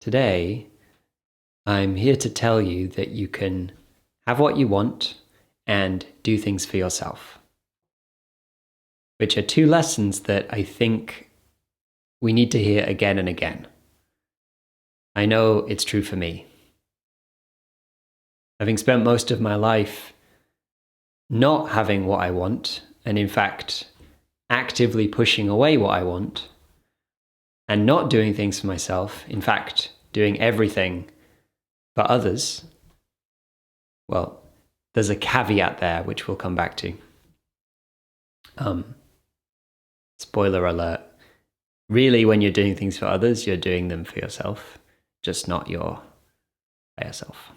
Today, I'm here to tell you that you can have what you want and do things for yourself, which are two lessons that I think we need to hear again and again. I know it's true for me. Having spent most of my life not having what I want, and in fact, actively pushing away what I want, and not doing things for myself, in fact, doing everything for others, well, there's a caveat there, which we'll come back to. Spoiler alert. Really, when you're doing things for others, you're doing them for yourself, just not your higher self.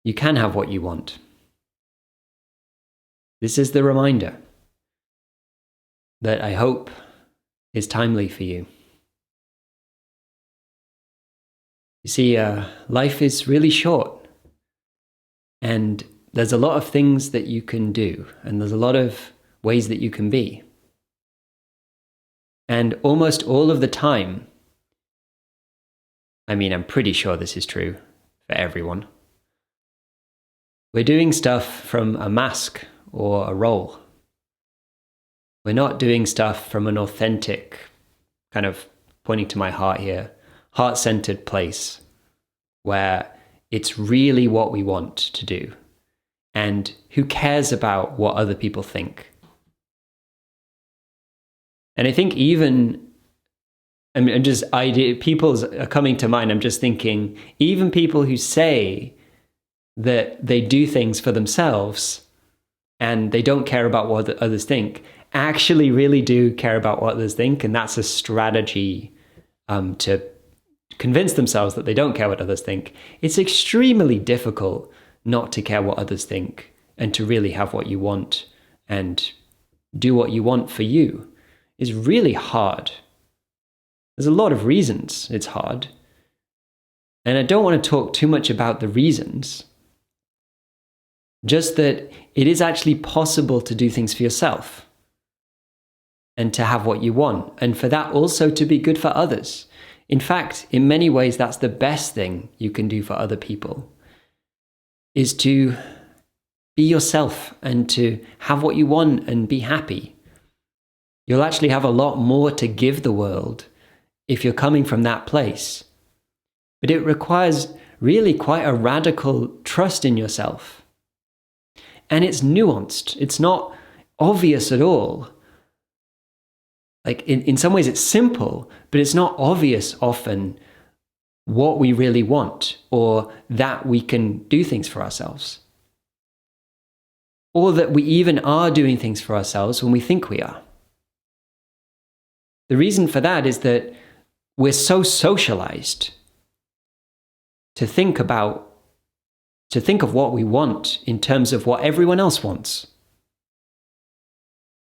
You can have what you want. This is the reminder that I hope is timely for you. You see, life is really short, and there's a lot of things that you can do, and there's a lot of ways that you can be. And almost all of the time, I'm pretty sure this is true for everyone, we're doing stuff from a mask or a role. We're not doing stuff from an authentic, kind of pointing to my heart here, heart-centered place where it's really what we want to do. And who cares about what other people think? And I think people are coming to mind. I'm just thinking, even people who say that they do things for themselves and they don't care about what others think, actually really do care about what others think. And that's a strategy to convince themselves that they don't care what others think. It's extremely difficult not to care what others think and to really have what you want and do what you want for you. Is really hard. There's a lot of reasons it's hard. And I don't want to talk too much about the reasons, just that it is actually possible to do things for yourself and to have what you want, and for that also to be good for others. In fact, in many ways, that's the best thing you can do for other people, is to be yourself and to have what you want and be happy. You'll actually have a lot more to give the world if you're coming from that place. But it requires really quite a radical trust in yourself. And it's nuanced. It's not obvious at all. Like in some ways it's simple, but it's not obvious often what we really want or that we can do things for ourselves. Or that we even are doing things for ourselves when we think we are. The reason for that is that we're so socialized to think of what we want in terms of what everyone else wants.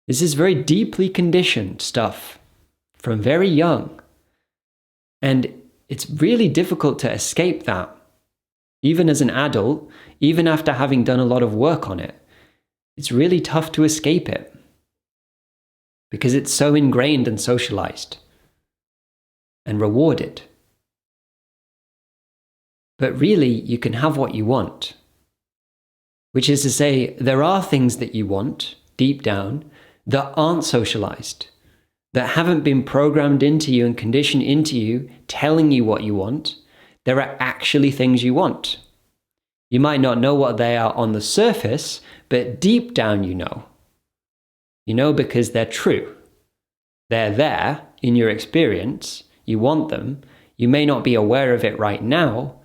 This is very deeply conditioned stuff from very young. And it's really difficult to escape that, even as an adult, even after having done a lot of work on it. It's really tough to escape it because it's so ingrained and socialized and rewarded. But really, you can have what you want, which is to say, there are things that you want deep down that aren't socialized, that haven't been programmed into you and conditioned into you, telling you what you want. There are actually things you want. You might not know what they are on the surface, but deep down you know. You know because they're true. They're there in your experience. You want them. You may not be aware of it right now.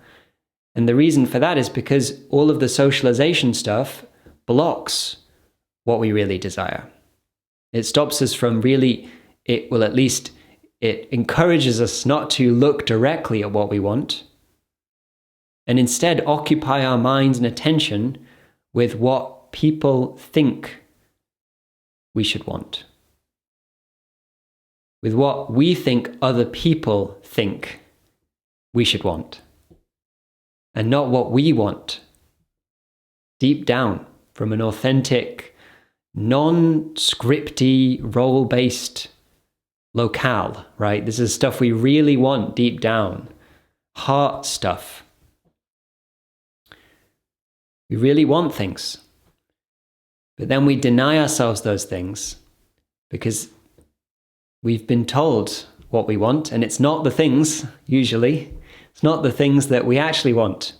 And the reason for that is because all of the socialization stuff blocks what we really desire. It stops us from really, it encourages us not to look directly at what we want and instead occupy our minds and attention with what people think we should want, with what we think other people think we should want, and not what we want deep down from an authentic, non-scripty, role-based locale, right? This is stuff we really want deep down. Heart stuff. We really want things. But then we deny ourselves those things because we've been told what we want, and it's not the things, usually. It's not the things that we actually want.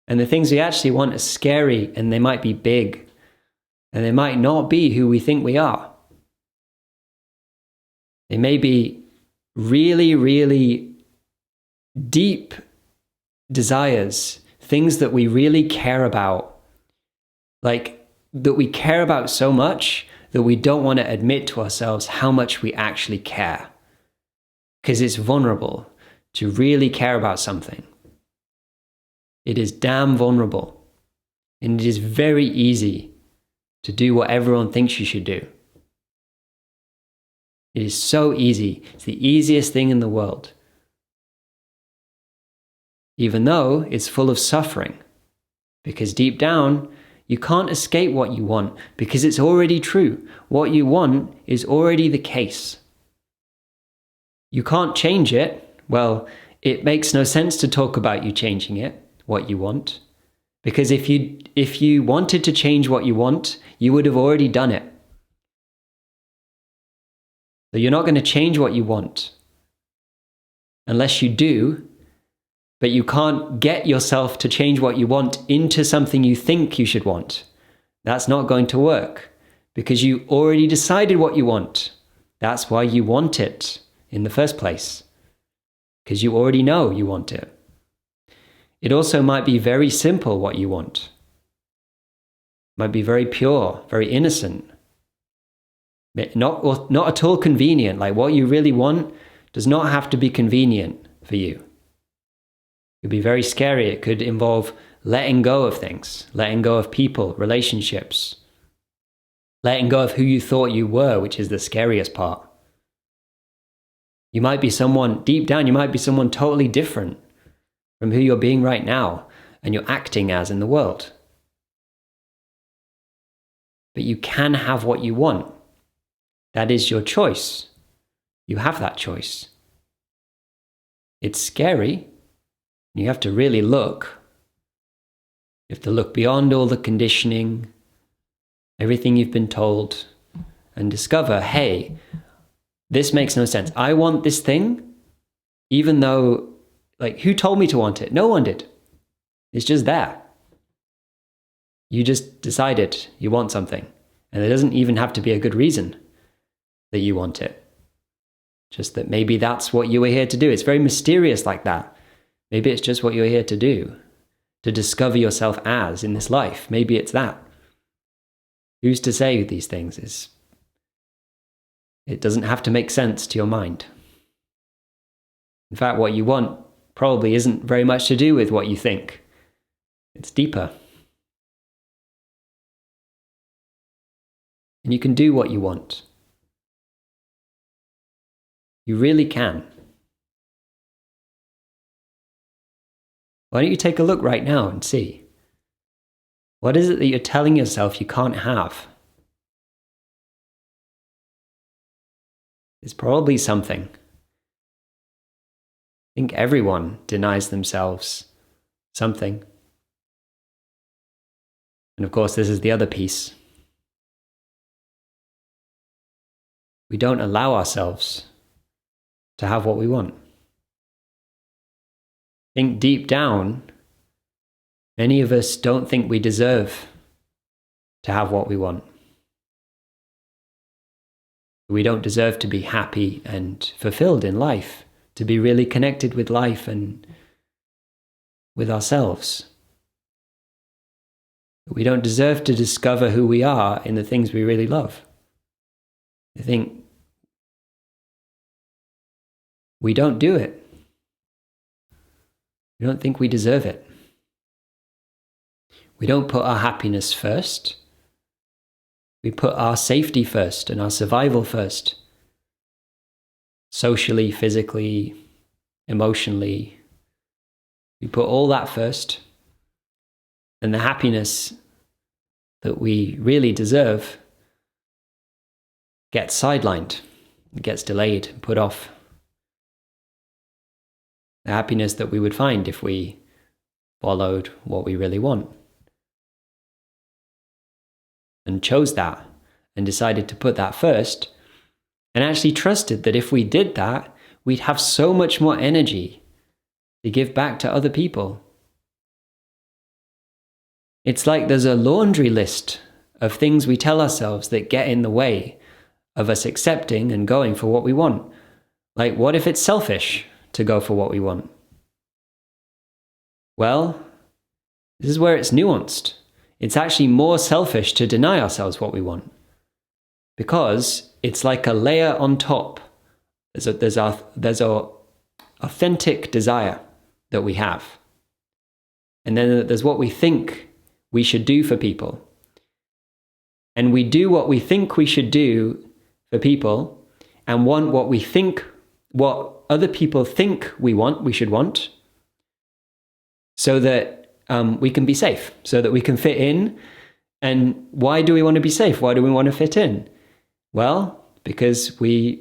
And the things we actually want are scary, and they might be big, and they might not be who we think we are. They may be really, really deep desires, things that we really care about, like that we care about so much that we don't want to admit to ourselves how much we actually care. Because it's vulnerable to really care about something. It is damn vulnerable. And it is very easy to do what everyone thinks you should do. It is so easy. It's the easiest thing in the world. Even though it's full of suffering. Because deep down, you can't escape what you want because it's already true. What you want is already the case. You can't change it. Well, it makes no sense to talk about you changing it, what you want. Because if you wanted to change what you want, you would have already done it. So you're not going to change what you want unless you do, but you can't get yourself to change what you want into something you think you should want. That's not going to work because you already decided what you want. That's why you want it in the first place, because you already know you want it. It also might be very simple what you want. It might be very pure, very innocent. Not at all convenient. Like what you really want does not have to be convenient for you. It could be very scary. It could involve letting go of things, letting go of people, relationships, letting go of who you thought you were, which is the scariest part. You might be someone, deep down, you might be someone totally different from who you're being right now and you're acting as in the world. But you can have what you want. That is your choice. You have that choice. It's scary. You have to really look. You have to look beyond all the conditioning, everything you've been told, and discover, hey, this makes no sense. I want this thing, even though, like, who told me to want it? No one did. It's just there. You just decided you want something. And there doesn't even have to be a good reason that you want it. Just that maybe that's what you were here to do. It's very mysterious like that. Maybe it's just what you're here to do, to discover yourself as in this life. Maybe it's that. Who's to say these things? It doesn't have to make sense to your mind. In fact, what you want probably isn't very much to do with what you think. It's deeper. And you can do what you want. You really can. Why don't you take a look right now and see? What is it that you're telling yourself you can't have? It's probably something. I think everyone denies themselves something. And of course, this is the other piece. We don't allow ourselves to have what we want. I think deep down, many of us don't think we deserve to have what we want. We don't deserve to be happy and fulfilled in life, to be really connected with life and with ourselves. We don't deserve to discover who we are in the things we really love. I think we don't do it. We don't think we deserve it. We don't put our happiness first. We put our safety first and our survival first. Socially, physically, emotionally. We put all that first. And the happiness that we really deserve gets sidelined, it gets delayed, put off. The happiness that we would find if we followed what we really want and chose that and decided to put that first and actually trusted that if we did that, we'd have so much more energy to give back to other people. It's like there's a laundry list of things we tell ourselves that get in the way of us accepting and going for what we want. Like, what if it's selfish to go for what we want? Well, this is where it's nuanced. It's actually more selfish to deny ourselves what we want, because it's like a layer on top. There's a authentic desire that we have, and then there's what we think we should do for people. And we do what we think we should do for people and want what other people think we should want, so that we can be safe, so that we can fit in. And why do we want to be safe? Why do we want to fit in? Well, because we're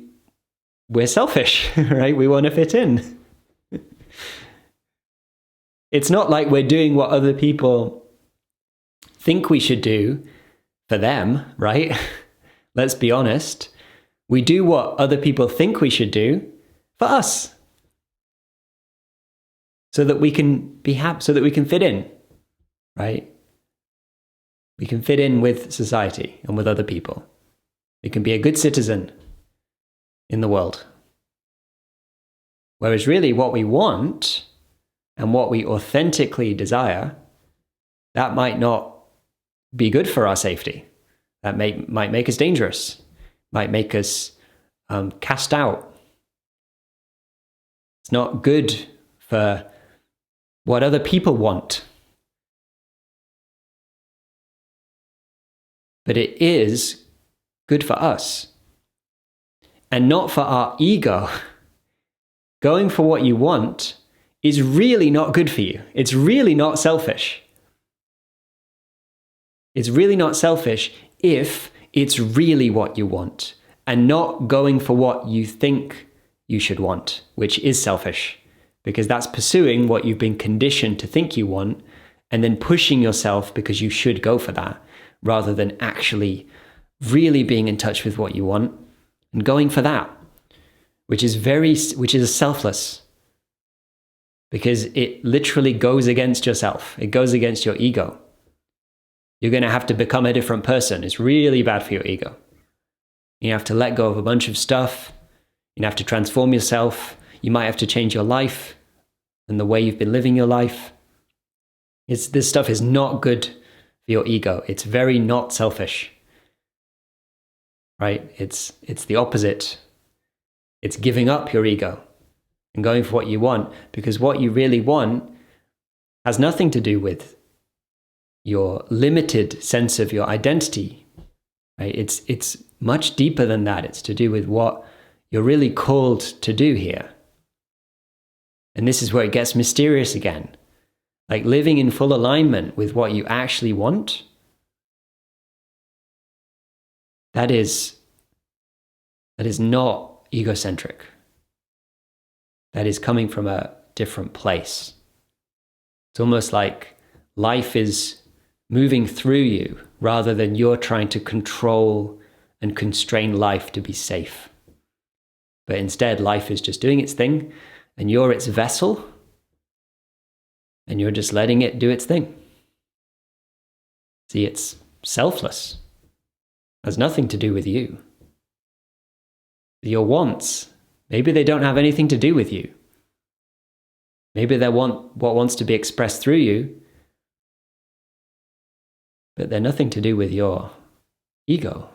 selfish, right? We want to fit in. It's not like we're doing what other people think we should do for them, right? Let's be honest. We do what other people think we should do for us, so that we can be happy, so that we can fit in, right? We can fit in with society and with other people. We can be a good citizen in the world. Whereas really what we want and what we authentically desire, that might not be good for our safety. That might make us dangerous, might make us cast out. It's not good for what other people want. But it is good for us, and not for our ego. Going for what you want is really not good for you. It's really not selfish. It's really not selfish if it's really what you want, and not going for what you think you should want, which is selfish, because that's pursuing what you've been conditioned to think you want and then pushing yourself because you should go for that, rather than actually really being in touch with what you want and going for that, which is selfless, because it literally goes against yourself. It goes against your ego. You're going to have to become a different person. It's really bad for your ego. You have to let go of a bunch of stuff. You have to transform yourself. You might have to change your life and the way you've been living your life. This stuff is not good for your ego. It's very not selfish, right? It's the opposite. It's giving up your ego and going for what you want, because what you really want has nothing to do with your limited sense of your identity, right? It's much deeper than that. It's to do with what you're really called to do here. And this is where it gets mysterious again. Like living in full alignment with what you actually want, that is not egocentric. That is coming from a different place. It's almost like life is moving through you rather than you're trying to control and constrain life to be safe. But instead, life is just doing its thing, and you're its vessel, and you're just letting it do its thing. See, it's selfless. It has nothing to do with you. Your wants, maybe they don't have anything to do with you. Maybe they want what wants to be expressed through you, but they're nothing to do with your ego.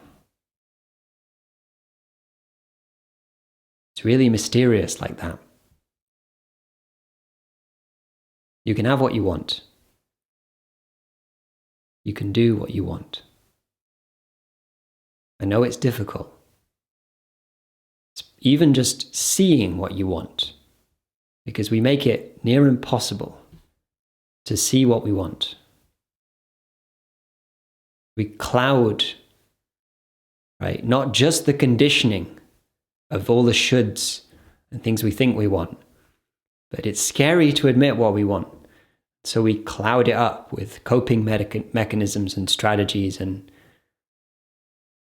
It's really mysterious like that. You can have what you want. You can do what you want. I know it's difficult. It's even just seeing what you want, because we make it near impossible to see what we want. We cloud, right? Not just the conditioning of all the shoulds and things we think we want, but it's scary to admit what we want. So we cloud it up with coping mechanisms and strategies, and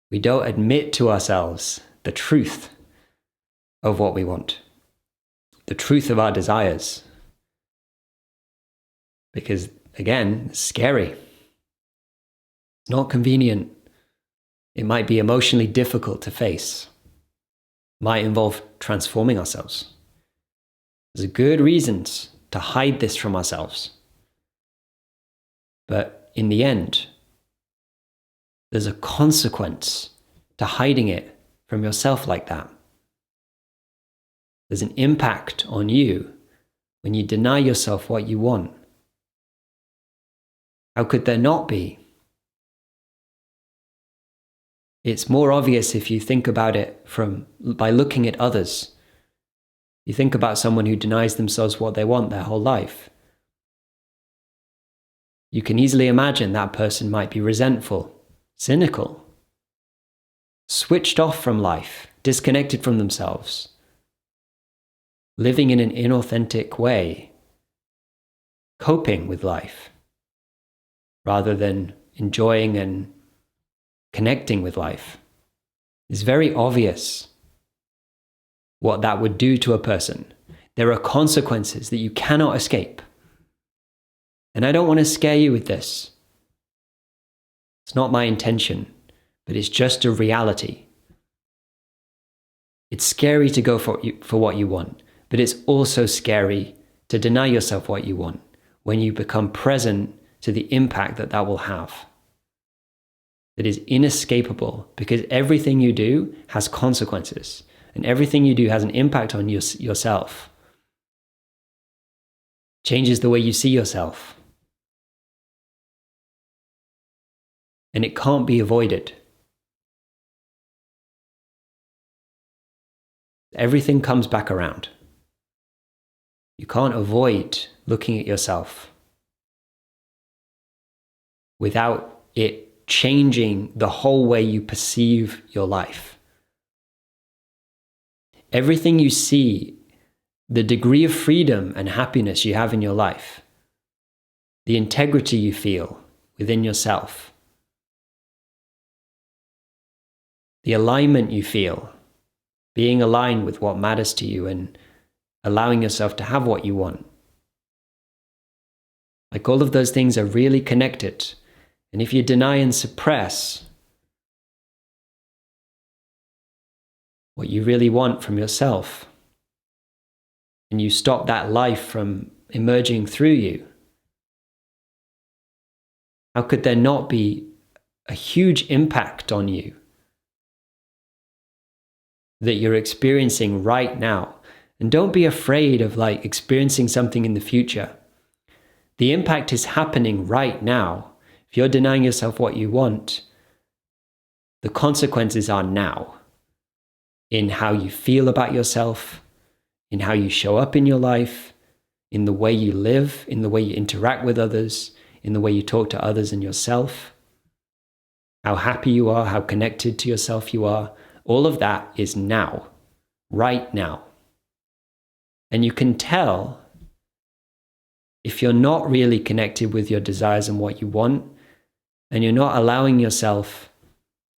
we don't admit to ourselves the truth of what we want, the truth of our desires. Because, again, it's scary. It's not convenient. It might be emotionally difficult to face. It might involve transforming ourselves. There's good reasons to hide this from ourselves. But in the end, there's a consequence to hiding it from yourself like that. There's an impact on you when you deny yourself what you want. How could there not be? It's more obvious if you think about it by looking at others. You think about someone who denies themselves what they want their whole life. You can easily imagine that person might be resentful, cynical, switched off from life, disconnected from themselves, living in an inauthentic way, coping with life, rather than enjoying and connecting with life. It's very obvious what that would do to a person. There are consequences that you cannot escape. And I don't want to scare you with this. It's not my intention, but it's just a reality. It's scary to go for what you want, but it's also scary to deny yourself what you want when you become present to the impact that that will have. It is inescapable because everything you do has consequences, and everything you do has an impact on yourself. Changes the way you see yourself. And it can't be avoided. Everything comes back around. You can't avoid looking at yourself without it changing the whole way you perceive your life. Everything you see, the degree of freedom and happiness you have in your life, the integrity you feel within yourself, the alignment you feel, being aligned with what matters to you and allowing yourself to have what you want. Like all of those things are really connected. And if you deny and suppress what you really want from yourself, and you stop that life from emerging through you, how could there not be a huge impact on you that you're experiencing right now? And don't be afraid of experiencing something in the future. The impact is happening right now. If you're denying yourself what you want, the consequences are now, in how you feel about yourself, in how you show up in your life, in the way you live, in the way you interact with others, in the way you talk to others and yourself, how happy you are, how connected to yourself you are. All of that is now, right now. And you can tell if you're not really connected with your desires and what you want, and you're not allowing yourself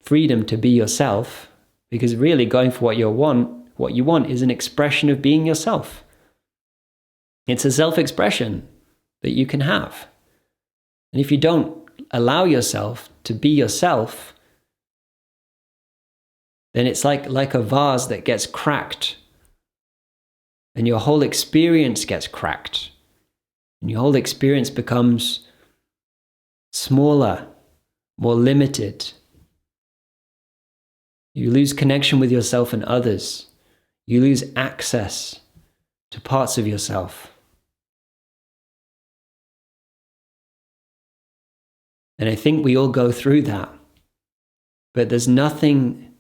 freedom to be yourself, because really going for what you want is an expression of being yourself. It's a self-expression that you can have. And if you don't allow yourself to be yourself, then it's like a vase that gets cracked, and your whole experience gets cracked, and your whole experience becomes smaller, more limited. You lose connection with yourself and others. You lose access to parts of yourself. And I think we all go through that. But there's nothing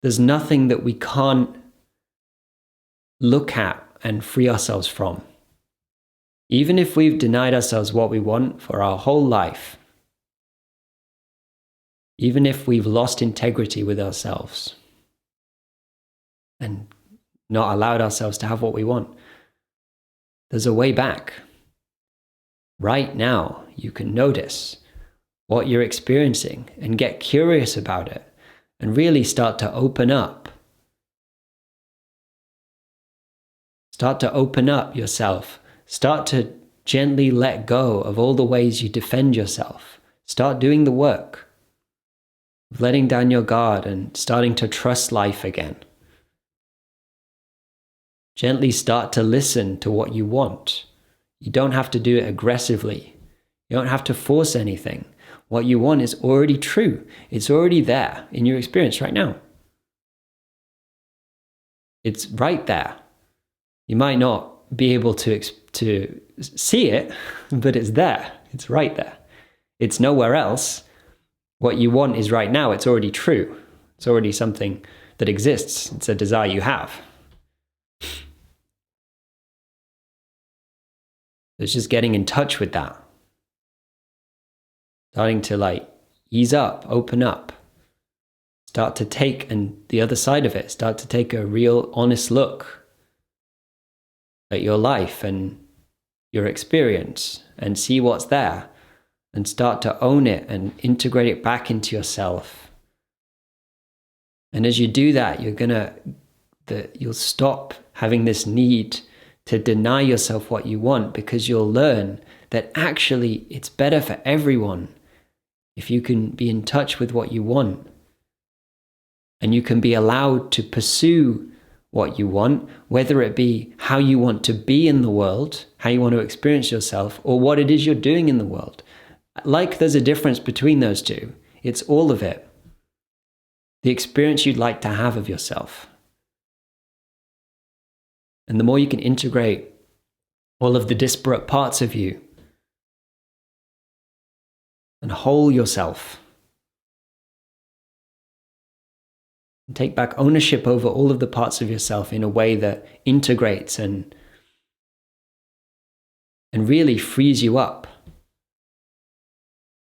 that we can't look at and free ourselves from. Even if we've denied ourselves what we want for our whole life, even if we've lost integrity with ourselves and not allowed ourselves to have what we want, there's a way back. Right now, you can notice what you're experiencing and get curious about it and really start to open up. Start to open up yourself. Start to gently let go of all the ways you defend yourself. Start doing the work of letting down your guard and starting to trust life again. Gently start to listen to what you want. You don't have to do it aggressively. You don't have to force anything. What you want is already true. It's already there in your experience right now. It's right there. You might not be able to see it, but it's there. It's right there. It's nowhere else. What you want is right now. It's already true. It's already something that exists. It's a desire you have. It's just getting in touch with that. Starting to ease up, open up. Start to take, and the other side of it, start to take a real honest look at your life and your experience and see what's there and start to own it and integrate it back into yourself. And as you do that, you'll stop having this need to deny yourself what you want, because you'll learn that actually it's better for everyone if you can be in touch with what you want. And you can be allowed to pursue what you want, whether it be how you want to be in the world, how you want to experience yourself, or what it is you're doing in the world. Like there's a difference between those two. It's all of it. The experience you'd like to have of yourself. And the more you can integrate all of the disparate parts of you and whole yourself, and take back ownership over all of the parts of yourself in a way that integrates and really frees you up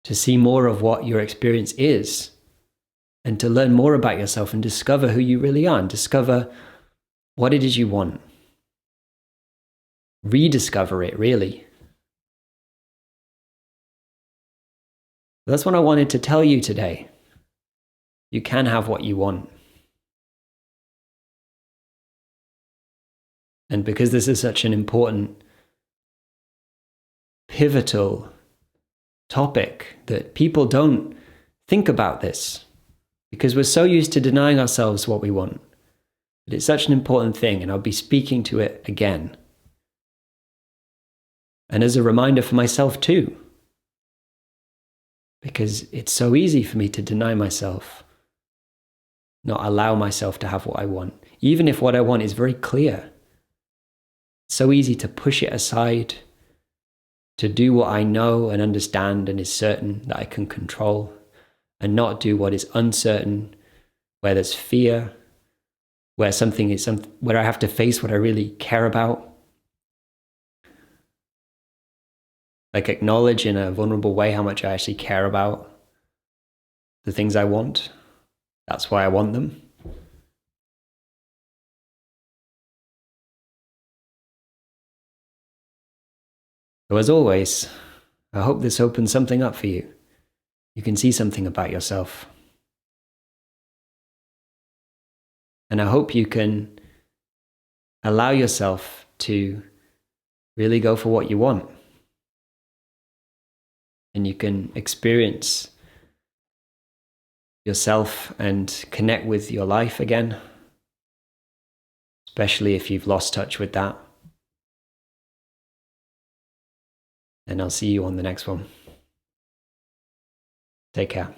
to see more of what your experience is and to learn more about yourself and discover who you really are and discover what it is you want. Rediscover it, really. That's what I wanted to tell you today. You can have what you want. And because this is such an important, pivotal topic that people don't think about this, because we're so used to denying ourselves what we want. But it's such an important thing, and I'll be speaking to it again. And as a reminder for myself too, because it's so easy for me to deny myself, not allow myself to have what I want, even if what I want is very clear. It's so easy to push it aside, to do what I know and understand and is certain that I can control, and not do what is uncertain, where there's fear, where where I have to face what I really care about. Like acknowledge in a vulnerable way how much I actually care about the things I want. That's why I want them. So as always, I hope this opens something up for you. You can see something about yourself. And I hope you can allow yourself to really go for what you want. And you can experience yourself and connect with your life again, especially if you've lost touch with that. And I'll see you on the next one. Take care.